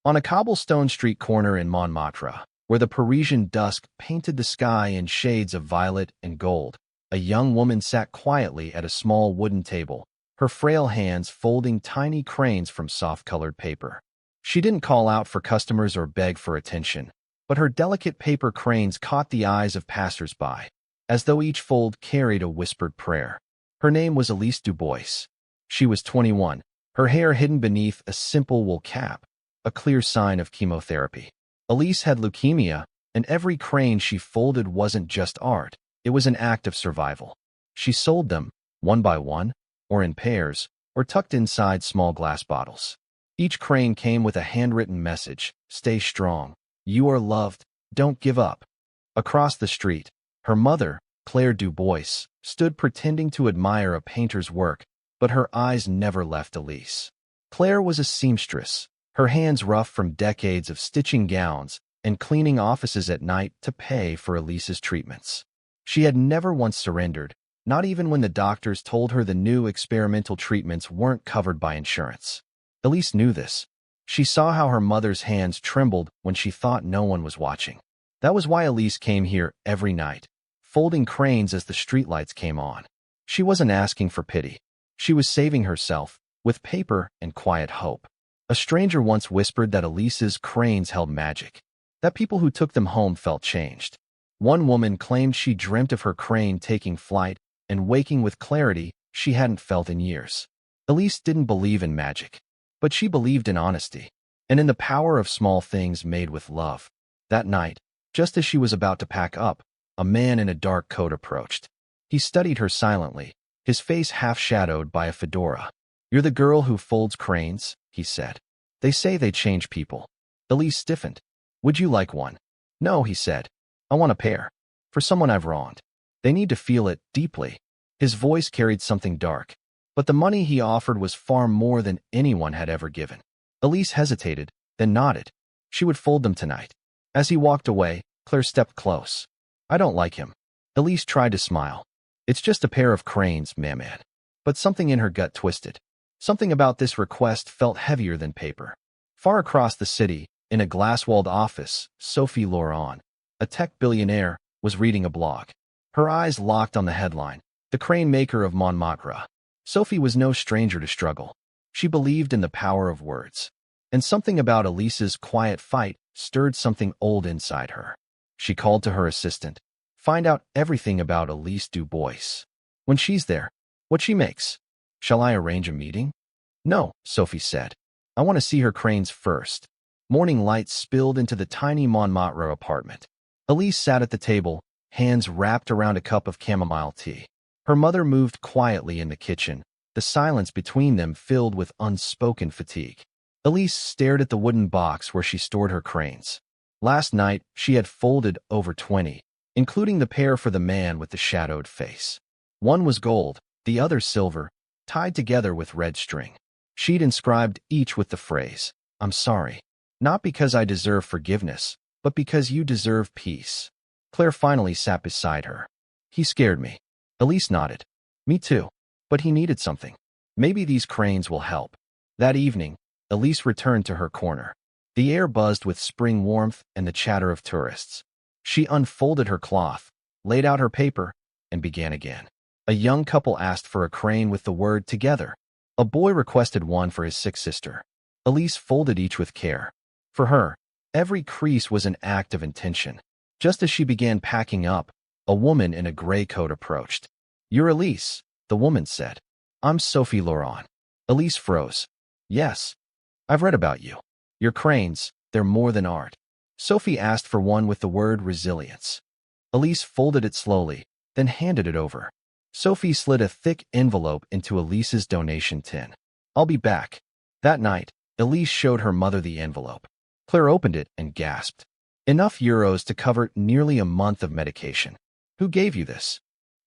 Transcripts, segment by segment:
On a cobblestone street corner in Montmartre, where the Parisian dusk painted the sky in shades of violet and gold, a young woman sat quietly at a small wooden table, her frail hands folding tiny cranes from soft-colored paper. She didn't call out for customers or beg for attention, but her delicate paper cranes caught the eyes of passersby, as though each fold carried a whispered prayer. Her name was Elise Dubois. She was 21, her hair hidden beneath a simple wool cap, a clear sign of chemotherapy. Elise had leukemia, and every crane she folded wasn't just art, it was an act of survival. She sold them, one by one, or in pairs, or tucked inside small glass bottles. Each crane came with a handwritten message: "Stay strong. You are loved. Don't give up." Across the street, her mother, Claire Dubois, stood pretending to admire a painter's work, but her eyes never left Elise. Claire was a seamstress, her hands rough from decades of stitching gowns and cleaning offices at night to pay for Elise's treatments. She had never once surrendered, not even when the doctors told her the new experimental treatments weren't covered by insurance. Elise knew this. She saw how her mother's hands trembled when she thought no one was watching. That was why Elise came here every night, folding cranes as the streetlights came on. She wasn't asking for pity. She was saving herself, with paper and quiet hope. A stranger once whispered that Elise's cranes held magic, that people who took them home felt changed. One woman claimed she dreamt of her crane taking flight and waking with clarity she hadn't felt in years. Elise didn't believe in magic, but she believed in honesty, and in the power of small things made with love. That night, just as she was about to pack up, a man in a dark coat approached. He studied her silently, his face half-shadowed by a fedora. "You're the girl who folds cranes," he said. "They say they change people." Elise stiffened. "Would you like one?" "No," he said. "I want a pair. For someone I've wronged. They need to feel it deeply." His voice carried something dark, but the money he offered was far more than anyone had ever given. Elise hesitated, then nodded. She would fold them tonight. As he walked away, Claire stepped close. "I don't like him." Elise tried to smile. "It's just a pair of cranes, man." But something in her gut twisted. Something about this request felt heavier than paper. Far across the city, in a glass-walled office, Sophie Laurent, a tech billionaire, was reading a blog. Her eyes locked on the headline, "The Crane Maker of Montmartre." Sophie was no stranger to struggle. She believed in the power of words. And something about Elise's quiet fight stirred something old inside her. She called to her assistant. "Find out everything about Elise Dubois. When she's there, what she makes. Shall I arrange a meeting?" "No," Sophie said. "I want to see her cranes first." Morning light spilled into the tiny Montmartre apartment. Elise sat at the table, hands wrapped around a cup of chamomile tea. Her mother moved quietly in the kitchen, the silence between them filled with unspoken fatigue. Elise stared at the wooden box where she stored her cranes. Last night, she had folded over 20, including the pair for the man with the shadowed face. One was gold, the other silver, tied together with red string. She'd inscribed each with the phrase, "I'm sorry. Not because I deserve forgiveness, but because you deserve peace." Claire finally sat beside her. "He scared me." Elise nodded. "Me too. But he needed something. Maybe these cranes will help." That evening, Elise returned to her corner. The air buzzed with spring warmth and the chatter of tourists. She unfolded her cloth, laid out her paper, and began again. A young couple asked for a crane with the word "together." A boy requested one for his sick sister. Elise folded each with care. For her, every crease was an act of intention. Just as she began packing up, a woman in a gray coat approached. "You're Elise," the woman said. "I'm Sophie Laurent." Elise froze. "Yes. I've read about you. Your cranes, they're more than art." Sophie asked for one with the word "resilience." Elise folded it slowly, then handed it over. Sophie slid a thick envelope into Elise's donation tin. "I'll be back." That night, Elise showed her mother the envelope. Claire opened it and gasped. Enough euros to cover nearly a month of medication. "Who gave you this?"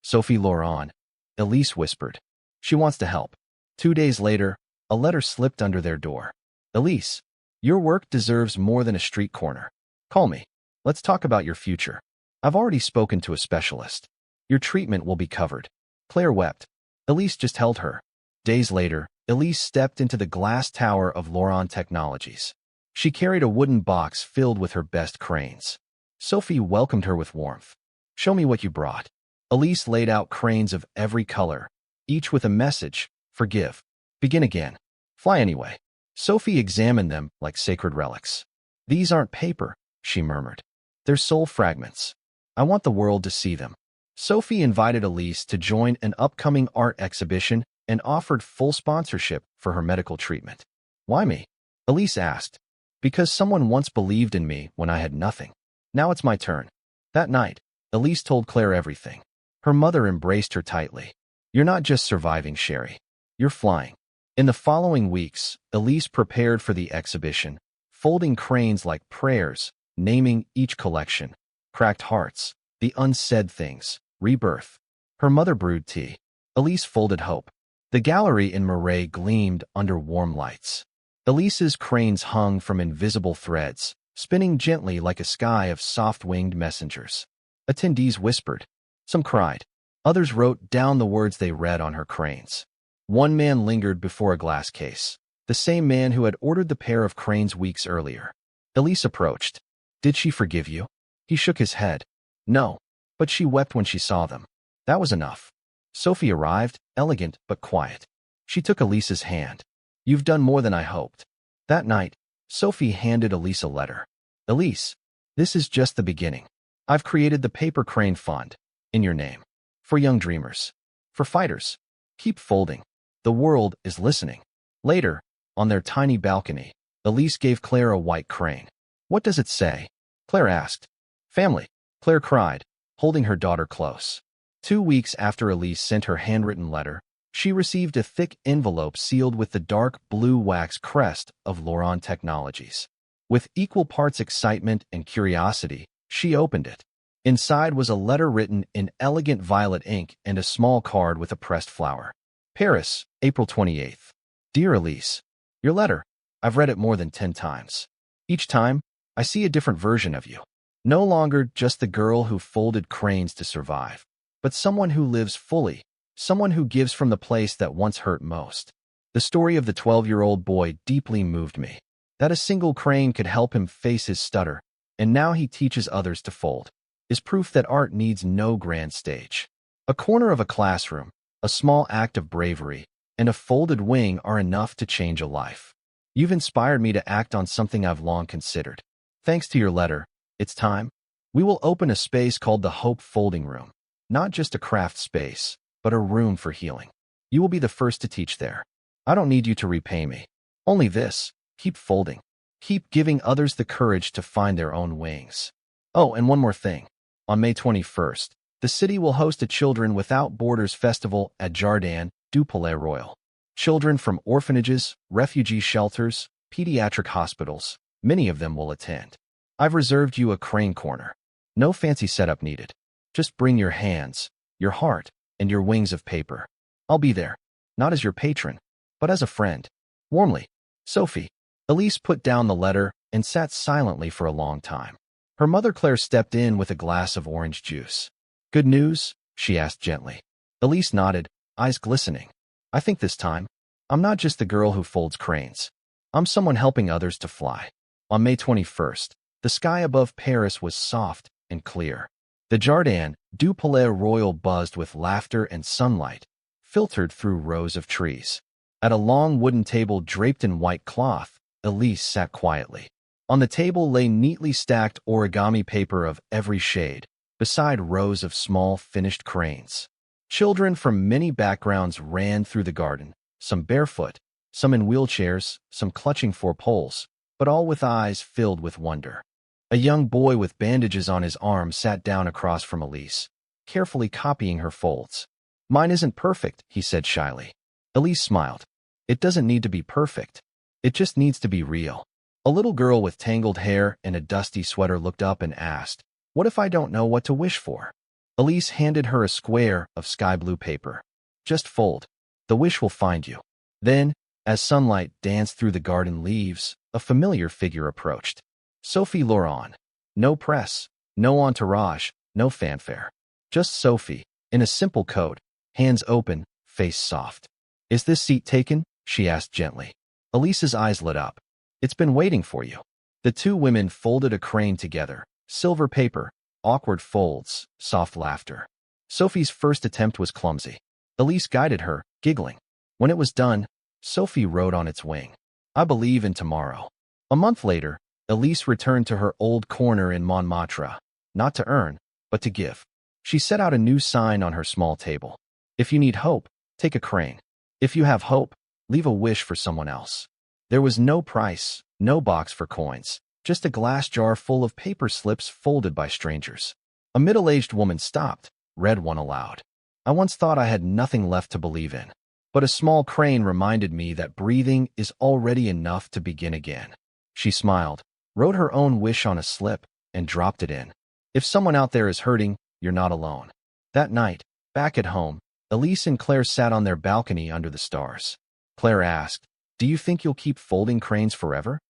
"Sophie Laurent," Elise whispered. "She wants to help." 2 days later, a letter slipped under their door. "Elise, your work deserves more than a street corner. Call me. Let's talk about your future. I've already spoken to a specialist. Your treatment will be covered." Claire wept. Elise just held her. Days later, Elise stepped into the glass tower of Laurent Technologies. She carried a wooden box filled with her best cranes. Sophie welcomed her with warmth. "Show me what you brought." Elise laid out cranes of every color, each with a message: forgive, begin again, fly anyway. Sophie examined them like sacred relics. "These aren't paper," she murmured. "They're soul fragments. I want the world to see them." Sophie invited Elise to join an upcoming art exhibition and offered full sponsorship for her medical treatment. "Why me?" Elise asked. "Because someone once believed in me when I had nothing. Now it's my turn." That night, Elise told Claire everything. Her mother embraced her tightly. "You're not just surviving, Sherry. You're flying." In the following weeks, Elise prepared for the exhibition, folding cranes like prayers, naming each collection: cracked hearts, the unsaid things, rebirth. Her mother brewed tea. Elise folded hope. The gallery in Marais gleamed under warm lights. Elise's cranes hung from invisible threads, spinning gently like a sky of soft-winged messengers. Attendees whispered. Some cried. Others wrote down the words they read on her cranes. One man lingered before a glass case, the same man who had ordered the pair of cranes weeks earlier. Elise approached. "Did she forgive you?" He shook his head. "No, but she wept when she saw them." That was enough. Sophie arrived, elegant but quiet. She took Elise's hand. "You've done more than I hoped." That night, Sophie handed Elise a letter. "Elise, this is just the beginning. I've created the Paper Crane Fund, in your name. For young dreamers. For fighters. Keep folding. The world is listening." Later, on their tiny balcony, Elise gave Claire a white crane. "What does it say?" Claire asked. "Family," Claire cried, holding her daughter close. 2 weeks after Elise sent her handwritten letter, she received a thick envelope sealed with the dark blue wax crest of L'Oran Technologies. With equal parts excitement and curiosity, she opened it. Inside was a letter written in elegant violet ink and a small card with a pressed flower. Paris, April 28th. Dear Elise, your letter. I've read it more than 10 times. Each time, I see a different version of you. No longer just the girl who folded cranes to survive, but someone who lives fully, someone who gives from the place that once hurt most. The story of the 12-year-old boy deeply moved me. That a single crane could help him face his stutter, and now he teaches others to fold, is proof that art needs no grand stage. A corner of a classroom, a small act of bravery, and a folded wing are enough to change a life. You've inspired me to act on something I've long considered. Thanks to your letter, it's time. We will open a space called the Hope Folding Room. Not just a craft space, but a room for healing. You will be the first to teach there. I don't need you to repay me. Only this: keep folding. Keep giving others the courage to find their own wings. Oh, and one more thing. On May 21st, the city will host a Children Without Borders festival at Jardin du Palais Royal. Children from orphanages, refugee shelters, pediatric hospitals, many of them will attend. I've reserved you a crane corner. No fancy setup needed. Just bring your hands, your heart, and your wings of paper. I'll be there, not as your patron, but as a friend. Warmly, Sophie. Elise put down the letter and sat silently for a long time. Her mother Claire stepped in with a glass of orange juice. "Good news?" she asked gently. Elise nodded, eyes glistening. "I think this time, I'm not just the girl who folds cranes. I'm someone helping others to fly." On May 21st, the sky above Paris was soft and clear. The Jardin du Palais Royal buzzed with laughter and sunlight, filtered through rows of trees. At a long wooden table draped in white cloth, Elise sat quietly. On the table lay neatly stacked origami paper of every shade, beside rows of small, finished cranes. Children from many backgrounds ran through the garden, some barefoot, some in wheelchairs, some clutching 4 poles, but all with eyes filled with wonder. A young boy with bandages on his arm sat down across from Elise, carefully copying her folds. "Mine isn't perfect," he said shyly. Elise smiled. "It doesn't need to be perfect. It just needs to be real." A little girl with tangled hair and a dusty sweater looked up and asked, "What if I don't know what to wish for?" Elise handed her a square of sky blue paper. "Just fold. The wish will find you." Then, as sunlight danced through the garden leaves, a familiar figure approached. Sophie L'Oran. No press, no entourage, no fanfare. Just Sophie, in a simple coat, hands open, face soft. "Is this seat taken?" she asked gently. Elise's eyes lit up. It's been waiting for you. The two women folded a crane together. Silver paper, awkward folds, soft laughter. Sophie's first attempt was clumsy. Elise guided her, giggling. When it was done, Sophie rode on its wing. I believe in tomorrow. A month later, Elise returned to her old corner in Montmartre, not to earn, but to give. She set out a new sign on her small table. If you need hope, take a crane. If you have hope, leave a wish for someone else. There was no price, no box for coins, just a glass jar full of paper slips folded by strangers. A middle-aged woman stopped, read one aloud. I once thought I had nothing left to believe in, but a small crane reminded me that breathing is already enough to begin again. She smiled, wrote her own wish on a slip, and dropped it in. If someone out there is hurting, you're not alone. That night, back at home, Elise and Claire sat on their balcony under the stars. Claire asked, "Do you think you'll keep folding cranes forever?"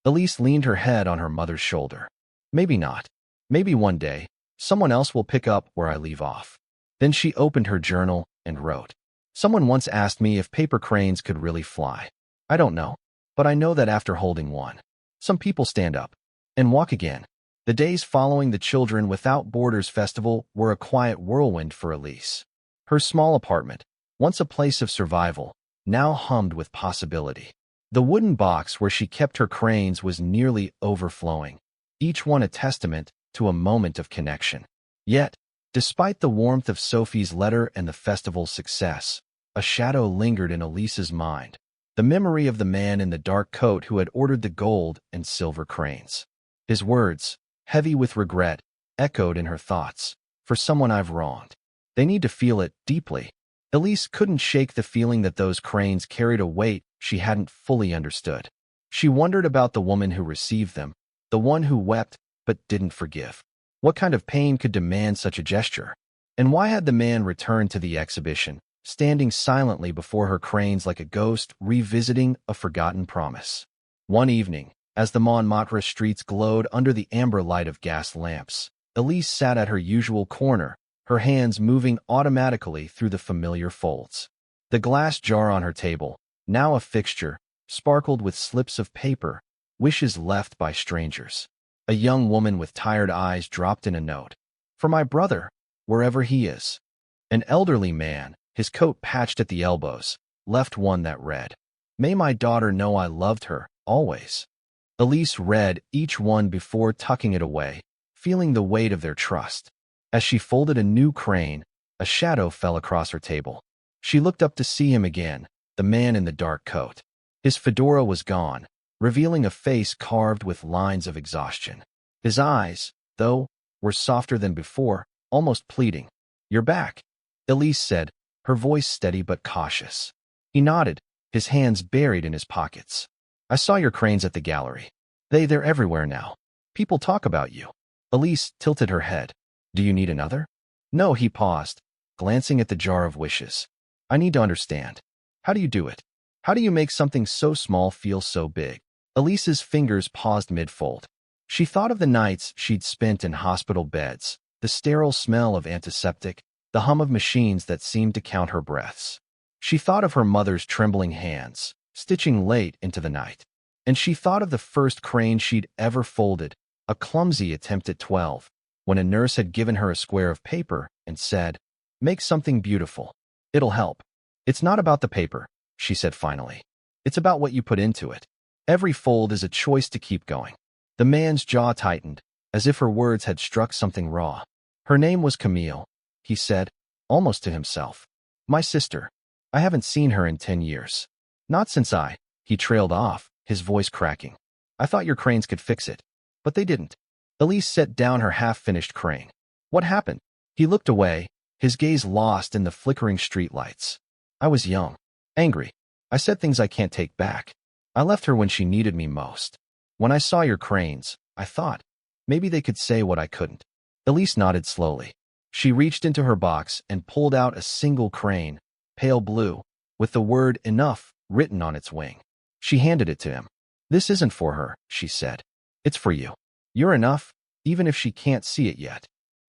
Elise leaned her head on her mother's shoulder. "Maybe not. Maybe one day, someone else will pick up where I leave off." Then she opened her journal and wrote, "Someone once asked me if paper cranes could really fly. I don't know, but I know that after holding one, some people stand up and walk again." The days following the Children Without Borders festival were a quiet whirlwind for Elise. Her small apartment, once a place of survival, now hummed with possibility. The wooden box where she kept her cranes was nearly overflowing, each one a testament to a moment of connection. Yet, despite the warmth of Sophie's letter and the festival's success, a shadow lingered in Elise's mind, the memory of the man in the dark coat who had ordered the gold and silver cranes. His words, heavy with regret, echoed in her thoughts. "For someone I've wronged. They need to feel it deeply." Elise couldn't shake the feeling that those cranes carried a weight she hadn't fully understood. She wondered about the woman who received them, the one who wept but didn't forgive. What kind of pain could demand such a gesture? And why had the man returned to the exhibition, standing silently before her cranes like a ghost revisiting a forgotten promise? One evening, as the Montmartre streets glowed under the amber light of gas lamps, Elise sat at her usual corner, her hands moving automatically through the familiar folds. The glass jar on her table, now a fixture, sparkled with slips of paper, wishes left by strangers. A young woman with tired eyes dropped in a note. "For my brother, wherever he is." An elderly man, his coat patched at the elbows, left one that read, "May my daughter know I loved her, always." Elise read each one before tucking it away, feeling the weight of their trust. As she folded a new crane, a shadow fell across her table. She looked up to see him again, the man in the dark coat. His fedora was gone, revealing a face carved with lines of exhaustion. His eyes, though, were softer than before, almost pleading. "You're back," Elise said, her voice steady but cautious. He nodded, his hands buried in his pockets. "I saw your cranes at the gallery. They're everywhere now. People talk about you." Elise tilted her head. "Do you need another?" "No," he paused, glancing at the jar of wishes. "I need to understand. How do you do it? How do you make something so small feel so big?" Elise's fingers paused mid-fold. She thought of the nights she'd spent in hospital beds, the sterile smell of antiseptic, the hum of machines that seemed to count her breaths. She thought of her mother's trembling hands, stitching late into the night. And she thought of the first crane she'd ever folded, a clumsy attempt at 12, when a nurse had given her a square of paper and said, "Make something beautiful. It'll help." "It's not about the paper," she said finally. "It's about what you put into it. Every fold is a choice to keep going." The man's jaw tightened, as if her words had struck something raw. "Her name was Camille," he said, almost to himself. "My sister. I haven't seen her in 10 years. Not since He trailed off, his voice cracking. "I thought your cranes could fix it. But they didn't." Elise set down her half-finished crane. "What happened?" He looked away, his gaze lost in the flickering streetlights. "I was young. Angry. I said things I can't take back. I left her when she needed me most. When I saw your cranes, I thought, maybe they could say what I couldn't." Elise nodded slowly. She reached into her box and pulled out a single crane, pale blue, with the word "enough" written on its wing. She handed it to him. "This isn't for her," she said. "It's for you. You're enough, even if she can't see it yet."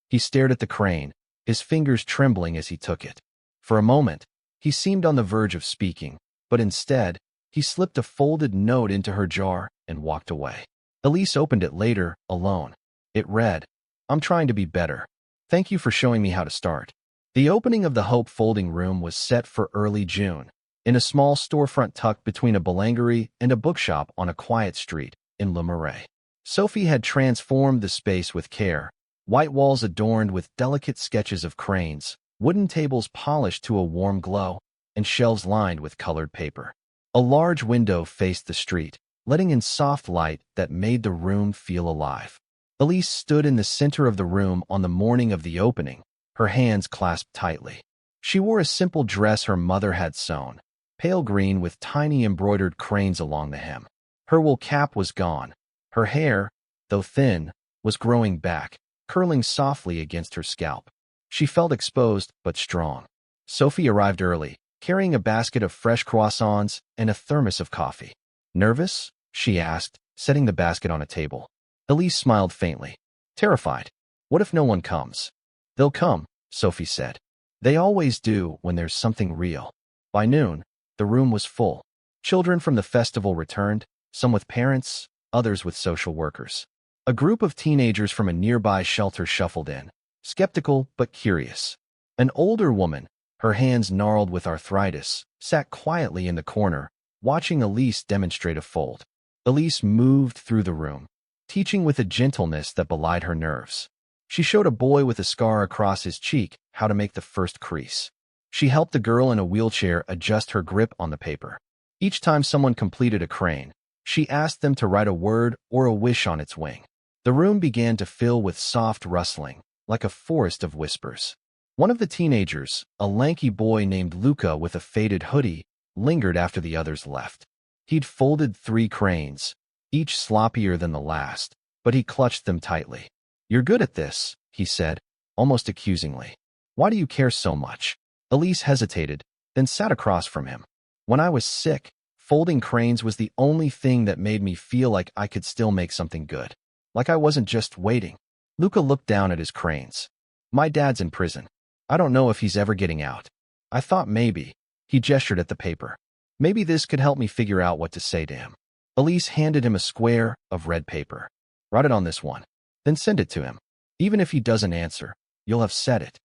He stared at the crane, his fingers trembling as he took it. For a moment, he seemed on the verge of speaking, but instead, He slipped a folded note into her jar and walked away. Elise opened it later, alone. It read, "I'm trying to be better. Thank you for showing me how to start." The opening of the Hope folding room was set for early June, in a small storefront tucked between a boulangerie and a bookshop on a quiet street in Le Marais. Sophie had transformed the space with care, white walls adorned with delicate sketches of cranes, wooden tables polished to a warm glow, and shelves lined with colored paper. A large window faced the street, letting in soft light that made the room feel alive. Elise stood in the center of the room on the morning of the opening, her hands clasped tightly. She wore a simple dress her mother had sewn, pale green with tiny embroidered cranes along the hem. Her wool cap was gone. Her hair, though thin, was growing back, curling softly against her scalp. She felt exposed but strong. Sophie arrived early, carrying a basket of fresh croissants and a thermos of coffee. "Nervous?" she asked, setting the basket on a table. Elise smiled faintly. "Terrified. What if no one comes?" "They'll come," Sophie said. "They always do when there's something real." By noon, the room was full. Children from the festival returned, some with parents, others with social workers. A group of teenagers from a nearby shelter shuffled in, skeptical but curious. An older woman, her hands gnarled with arthritis, sat quietly in the corner, watching Elise demonstrate a fold. Elise moved through the room, teaching with a gentleness that belied her nerves. She showed a boy with a scar across his cheek how to make the first crease. She helped the girl in a wheelchair adjust her grip on the paper. Each time someone completed a crane, she asked them to write a word or a wish on its wing. The room began to fill with soft rustling, like a forest of whispers. One of the teenagers, a lanky boy named Luca with a faded hoodie, lingered after the others left. He'd folded 3 cranes, each sloppier than the last, but he clutched them tightly. "You're good at this," he said, almost accusingly. "Why do you care so much?" Elise hesitated, then sat across from him. "When I was sick, folding cranes was the only thing that made me feel like I could still make something good. Like I wasn't just waiting." Luca looked down at his cranes. "My dad's in prison. I don't know if he's ever getting out. I thought maybe," he gestured at the paper, "maybe this could help me figure out what to say to him." Elise handed him a square of red paper. "Write it on this one, then send it to him. Even if he doesn't answer, you'll have said it."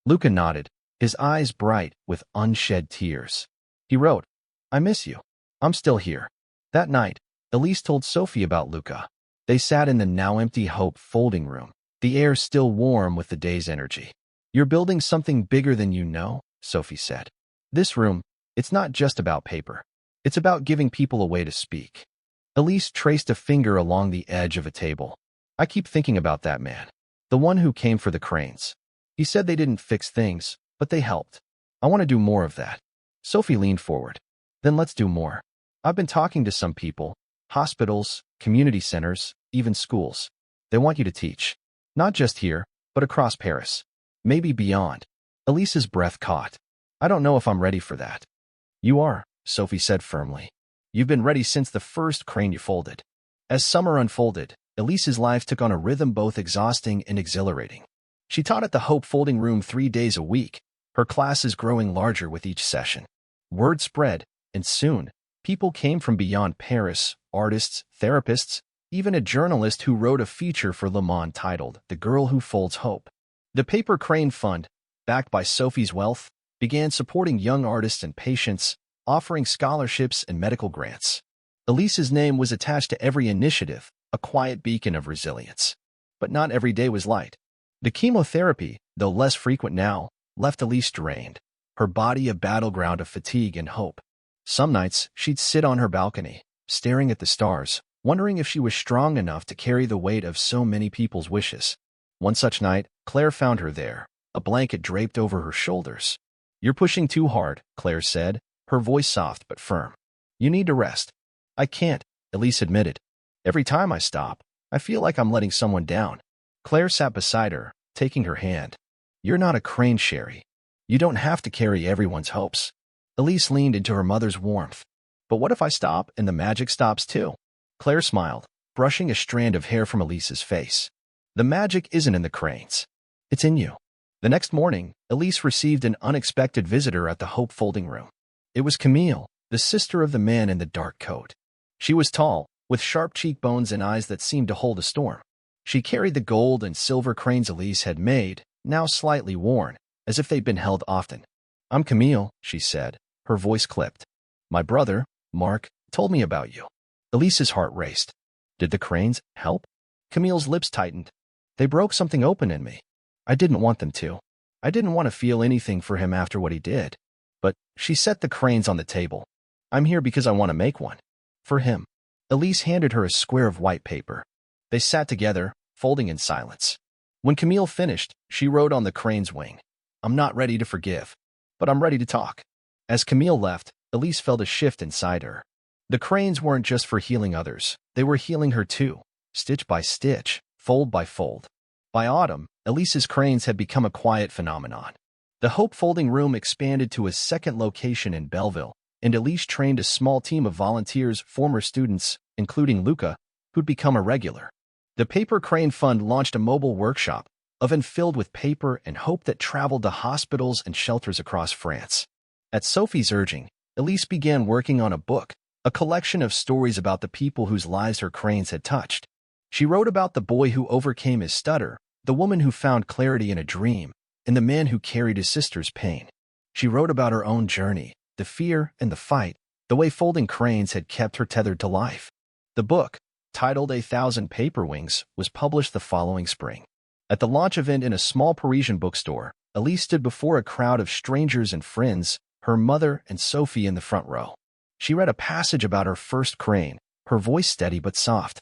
Luca nodded, his eyes bright with unshed tears. He wrote, "I miss you. I'm still here." That night, Elise told Sophie about Luca. They sat in the now empty Hope folding room, the air still warm with the day's energy. "You're building something bigger than you know," Sophie said. "This room, it's not just about paper. It's about giving people a way to speak." Elise traced a finger along the edge of a table. "I keep thinking about that man, the one who came for the cranes. He said they didn't fix things, but they helped. I want to do more of that." Sophie leaned forward. "Then let's do more. I've been talking to some people, hospitals, community centers, even schools. They want you to teach. Not just here, but across Paris. Maybe beyond." Elise's breath caught. "I don't know if I'm ready for that." "You are," Sophie said firmly. "You've been ready since the first crane you folded." As summer unfolded, Elise's life took on a rhythm both exhausting and exhilarating. She taught at the Hope folding room 3 days a week, her classes growing larger with each session. Word spread, and soon, people came from beyond Paris, artists, therapists, even a journalist who wrote a feature for Le Monde titled "The Girl Who Folds Hope." The Paper Crane Fund, backed by Sophie's wealth, began supporting young artists and patients, offering scholarships and medical grants. Elise's name was attached to every initiative, a quiet beacon of resilience. But not every day was light. The chemotherapy, though less frequent now, left Elise drained, her body a battleground of fatigue and hope. Some nights, she'd sit on her balcony, staring at the stars, wondering if she was strong enough to carry the weight of so many people's wishes. One such night, Claire found her there, a blanket draped over her shoulders. "You're pushing too hard," Claire said, her voice soft but firm. "You need to rest." "I can't," Elise admitted. "Every time I stop, I feel like I'm letting someone down." Claire sat beside her, taking her hand. "You're not a crane, Sherry. You don't have to carry everyone's hopes." Elise leaned into her mother's warmth. "But what if I stop and the magic stops too?" Claire smiled, brushing a strand of hair from Elise's face. "The magic isn't in the cranes. It's in you." The next morning, Elise received an unexpected visitor at the Hope folding room. It was Camille, the sister of the man in the dark coat. She was tall, with sharp cheekbones and eyes that seemed to hold a storm. She carried the gold and silver cranes Elise had made, now slightly worn, as if they'd been held often. "I'm Camille," she said, her voice clipped. "My brother, Mark, told me about you." Elise's heart raced. Did the cranes help? Camille's lips tightened. "They broke something open in me. I didn't want them to. I didn't want to feel anything for him after what he did. But," she set the cranes on the table, "I'm here because I want to make one. For him." Elise handed her a square of white paper. They sat together, folding in silence. When Camille finished, she wrote on the crane's wing, "I'm not ready to forgive, but I'm ready to talk." As Camille left, Elise felt a shift inside her. The cranes weren't just for healing others. They were healing her too, stitch by stitch, fold by fold. By autumn, Elise's cranes had become a quiet phenomenon. The Hope Folding Room expanded to a second location in Belleville, and Elise trained a small team of volunteers, former students, including Luca, who'd become a regular. The Paper Crane Fund launched a mobile workshop, oven filled with paper and hope that traveled to hospitals and shelters across France. At Sophie's urging, Elise began working on a book, a collection of stories about the people whose lives her cranes had touched. She wrote about the boy who overcame his stutter, the woman who found clarity in a dream, and the man who carried his sister's pain. She wrote about her own journey, the fear and the fight, the way folding cranes had kept her tethered to life. The book, titled 1,000 Paper Wings, was published the following spring. At the launch event in a small Parisian bookstore, Elise stood before a crowd of strangers and friends, her mother and Sophie in the front row. She read a passage about her first crane, her voice steady but soft.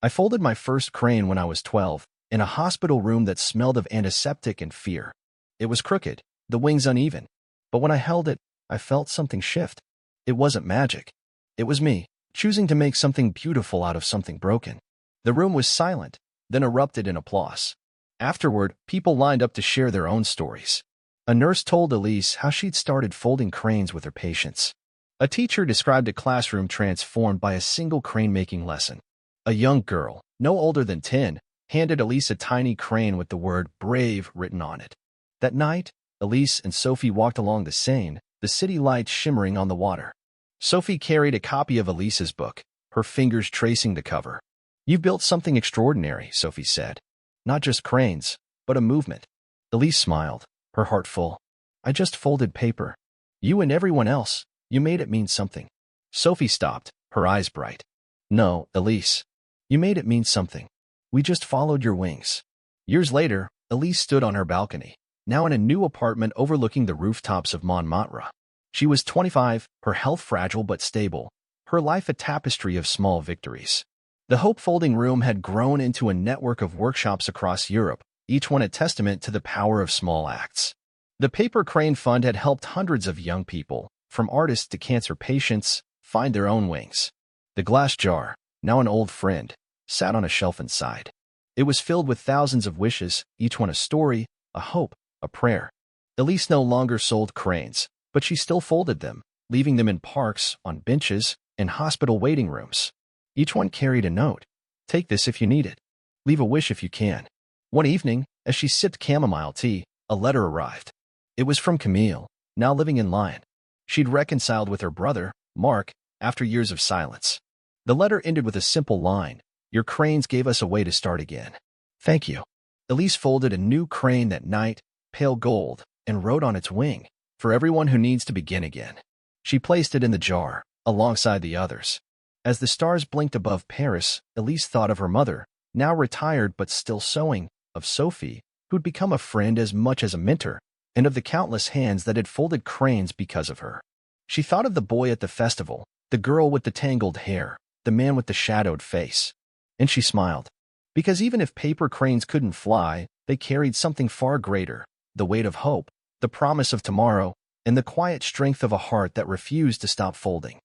"I folded my first crane when I was 12, in a hospital room that smelled of antiseptic and fear. It was crooked, the wings uneven. But when I held it, I felt something shift. It wasn't magic. It was me, choosing to make something beautiful out of something broken." The room was silent, then erupted in applause. Afterward, people lined up to share their own stories. A nurse told Elise how she'd started folding cranes with her patients. A teacher described a classroom transformed by a single crane-making lesson. A young girl, no older than 10, handed Elise a tiny crane with the word "brave" written on it. That night, Elise and Sophie walked along the Seine, the city lights shimmering on the water. Sophie carried a copy of Elise's book, her fingers tracing the cover. "You've built something extraordinary," Sophie said. "Not just cranes, but a movement." Elise smiled, her heart full. "I just folded paper. You and everyone else, you made it mean something." Sophie stopped, her eyes bright. "No, Elise. You made it mean something. We just followed your wings." Years later, Elise stood on her balcony, now in a new apartment overlooking the rooftops of Montmartre. She was 25, her health fragile but stable, her life a tapestry of small victories. The Hope Folding Room had grown into a network of workshops across Europe, each one a testament to the power of small acts. The Paper Crane Fund had helped hundreds of young people, from artists to cancer patients, find their own wings. The glass jar, now an old friend, sat on a shelf inside. It was filled with thousands of wishes, each one a story, a hope, a prayer. Elise no longer sold cranes, but she still folded them, leaving them in parks, on benches, in hospital waiting rooms. Each one carried a note. "Take this if you need it. Leave a wish if you can." One evening, as she sipped chamomile tea, a letter arrived. It was from Camille, now living in Lyon. She'd reconciled with her brother, Mark, after years of silence. The letter ended with a simple line: "Your cranes gave us a way to start again. Thank you." Elise folded a new crane that night, pale gold, and wrote on its wing, "For everyone who needs to begin again." She placed it in the jar, alongside the others. As the stars blinked above Paris, Elise thought of her mother, now retired but still sewing, of Sophie, who'd become a friend as much as a mentor, and of the countless hands that had folded cranes because of her. She thought of the boy at the festival, the girl with the tangled hair, the man with the shadowed face. And she smiled. Because even if paper cranes couldn't fly, they carried something far greater: the weight of hope, the promise of tomorrow, and the quiet strength of a heart that refused to stop folding.